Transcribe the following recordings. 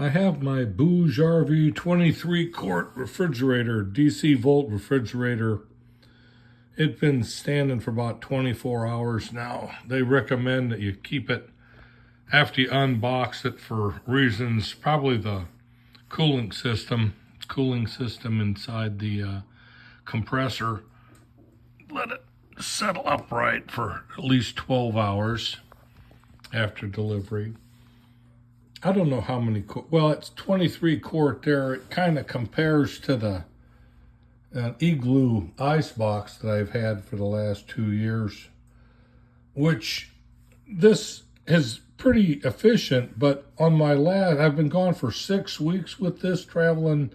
I have my BougeRV 23 quart refrigerator, DC volt refrigerator. It's been standing for about 24 hours now. They recommend that you keep it after you unbox it for reasons, probably the cooling system inside the compressor. Let it settle upright for at least 12 hours after delivery. I don't know how many, well, it's 23 quart there. It kind of compares to the Igloo ice box that I've had for the last 2 years, which this is pretty efficient, but on my last, I've been gone for 6 weeks with this, traveling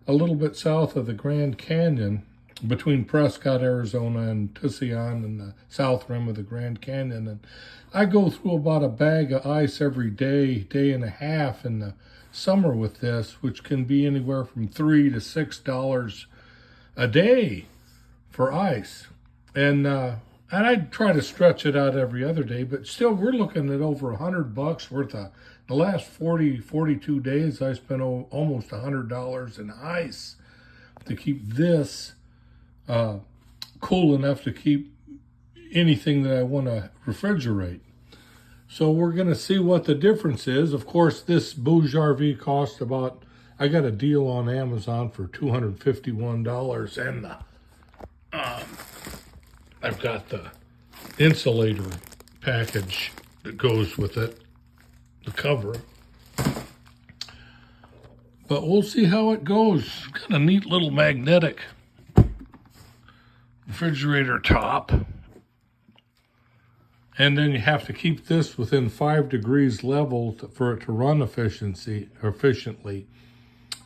a little bit south of the Grand Canyon, between Prescott, Arizona and Tucson and the south rim of the Grand Canyon. And I go through about a bag of ice every day and a half in the summer with this, which can be anywhere from $3 to $6 a day for ice. And I try to stretch it out every other day, but still we're looking at over $100 worth of, the last 42 days I spent almost $100 in ice to keep this cool enough to keep anything that I want to refrigerate. So we're going to see what the difference is. Of course, this BougeRV cost about, I got a deal on Amazon for $251, and I've got the insulator package that goes with it, the cover. But we'll see how it goes. Got a neat little magnetic refrigerator top. And then you have to keep this within 5 degrees level for it to run efficiently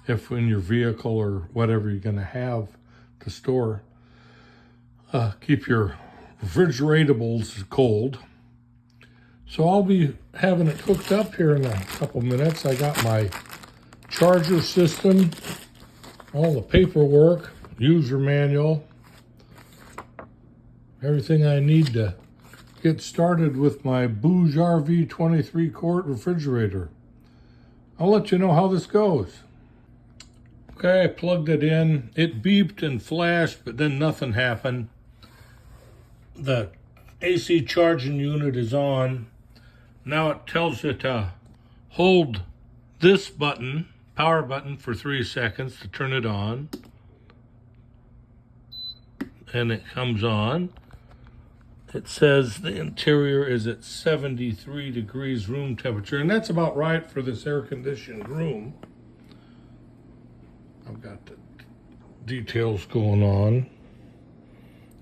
if in your vehicle or whatever you're going to have to store. Keep your refrigerables cold. So I'll be having it hooked up here in a couple minutes. I got my charger system, all the paperwork, user manual, everything I need to get started with my BougeRV 23 quart refrigerator. I'll let you know how this goes. Okay, I plugged it in. It beeped and flashed, but then nothing happened. The AC charging unit is on. Now it tells you to hold this button, power button, for 3 seconds to turn it on. And it comes on. It says the interior is at 73 degrees room temperature, and that's about right for this air-conditioned room. I've got the details going on.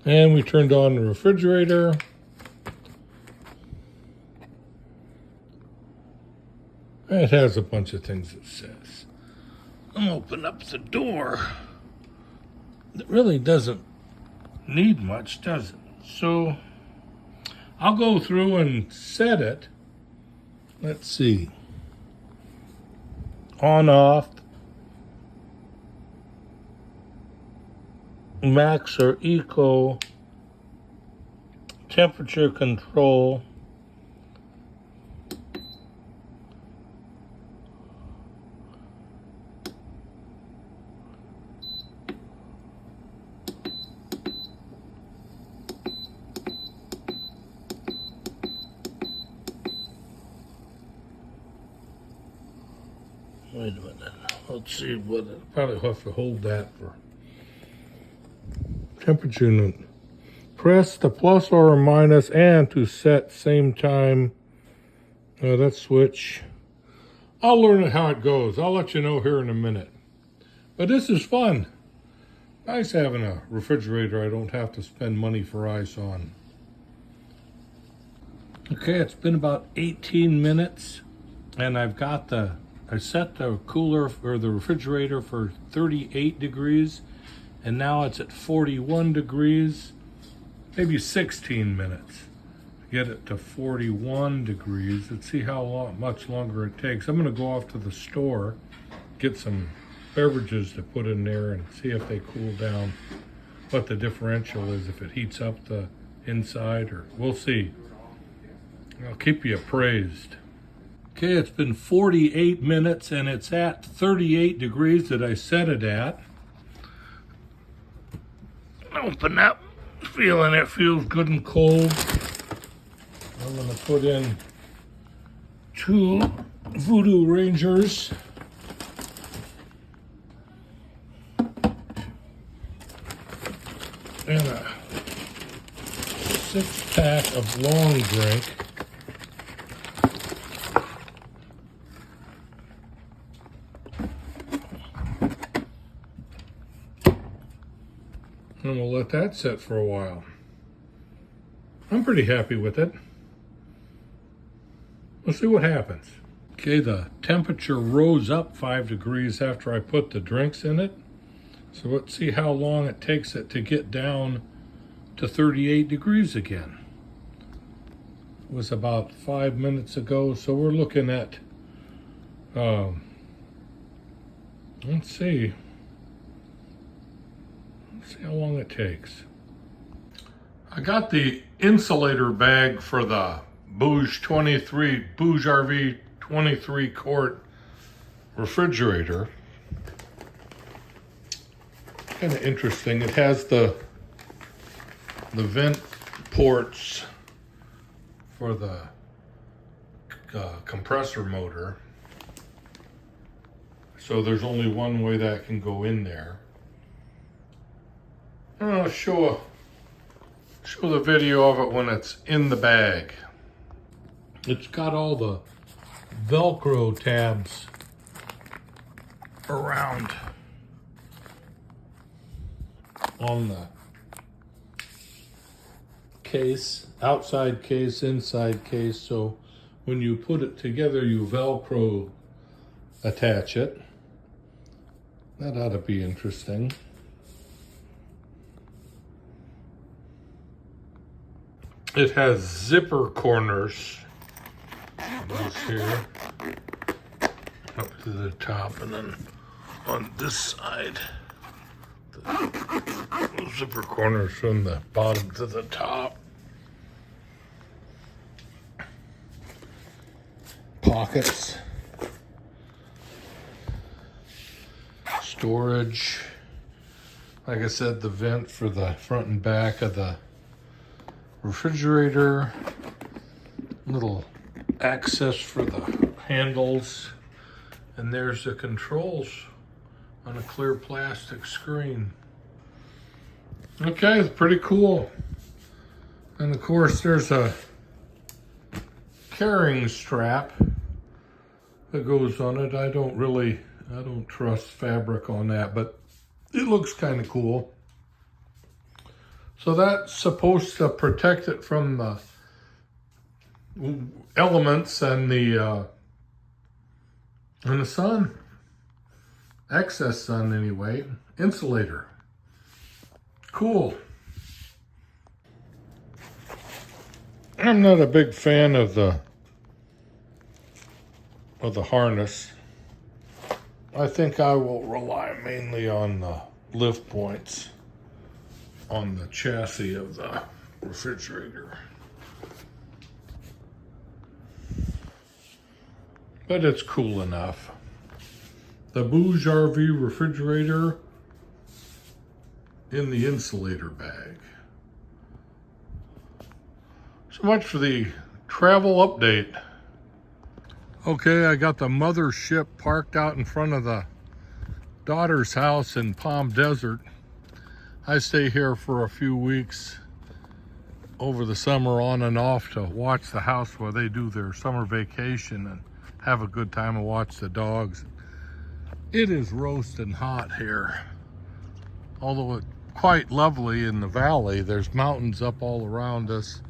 And we turned on the refrigerator. It has a bunch of things it says. I'm gonna open up the door. It really doesn't need much, does it? So I'll go through and set it. Let's see. On, off. Max or eco. Temperature control. Wait a minute. Let's see what it, probably have to hold that for temperature unit. Press the plus or minus and to set same time. That switch. I'll learn how it goes. I'll let you know here in a minute. But this is fun. Nice having a refrigerator I don't have to spend money for ice on. Okay, it's been about 18 minutes and I set the cooler or the refrigerator for 38 degrees, and now it's at 41 degrees, maybe 16 minutes to get it to 41 degrees. Let's see how much longer it takes. I'm gonna go off to the store, get some beverages to put in there and see if they cool down, what the differential is, if it heats up the inside, or we'll see. I'll keep you appraised. Okay, it's been 48 minutes and it's at 38 degrees that I set it at. Open up, feeling it feels good and cold. I'm gonna put in 2 Voodoo Rangers. And a 6-pack of long drink. And we'll let that sit for a while. I'm pretty happy with it. Let's see what happens. Okay, the temperature rose up 5 degrees after I put the drinks in it. So let's see how long it takes it to get down to 38 degrees again. It was about 5 minutes ago, so we're looking at, let's see how long it takes. I got the insulator bag for the BougeRV 23 quart refrigerator. Kind of interesting. It has the vent ports for the compressor motor. So there's only one way that can go in there. I'll show the video of it when it's in the bag. It's got all the Velcro tabs around on the case, outside case, inside case. So when you put it together, you Velcro attach it. That ought to be interesting. It has zipper corners. Those here up to the top, and then on this side, the zipper corners from the bottom to the top. Pockets, storage. Like I said, the vent for the front and back of the refrigerator, little access for the handles, and there's the controls on a clear plastic screen. Okay, it's pretty cool. And of course there's a carrying strap that goes on it. I don't trust fabric on that, but it looks kind of cool. So that's supposed to protect it from the elements and the sun, excess sun anyway. Insulator, cool. I'm not a big fan of the harness. I think I will rely mainly on the lift points on the chassis of the refrigerator. But it's cool enough. The BougeRV refrigerator in the insulator bag. So much for the travel update. Okay, I got the mothership parked out in front of the daughter's house in Palm Desert. I stay here for a few weeks over the summer on and off to watch the house while they do their summer vacation and have a good time and watch the dogs. It is roasting hot here. Although it's quite lovely in the valley, there's mountains up all around us,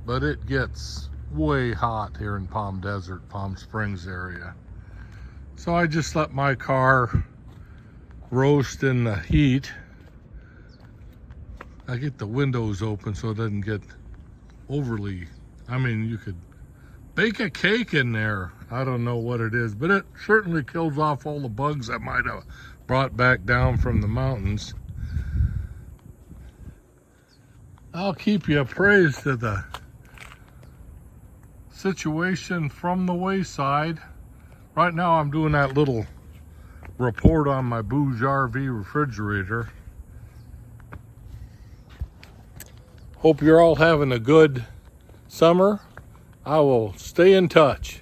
but it gets way hot here in Palm Desert, Palm Springs area. So I just let my car roast in the heat. I get the windows open so it doesn't get overly, you could bake a cake in there. I don't know what it is, but it certainly kills off all the bugs I might have brought back down from the mountains. I'll keep you appraised of the situation from the Wayside. Right now I'm doing that little report on my BougeRV refrigerator. Hope you're all having a good summer. I will stay in touch.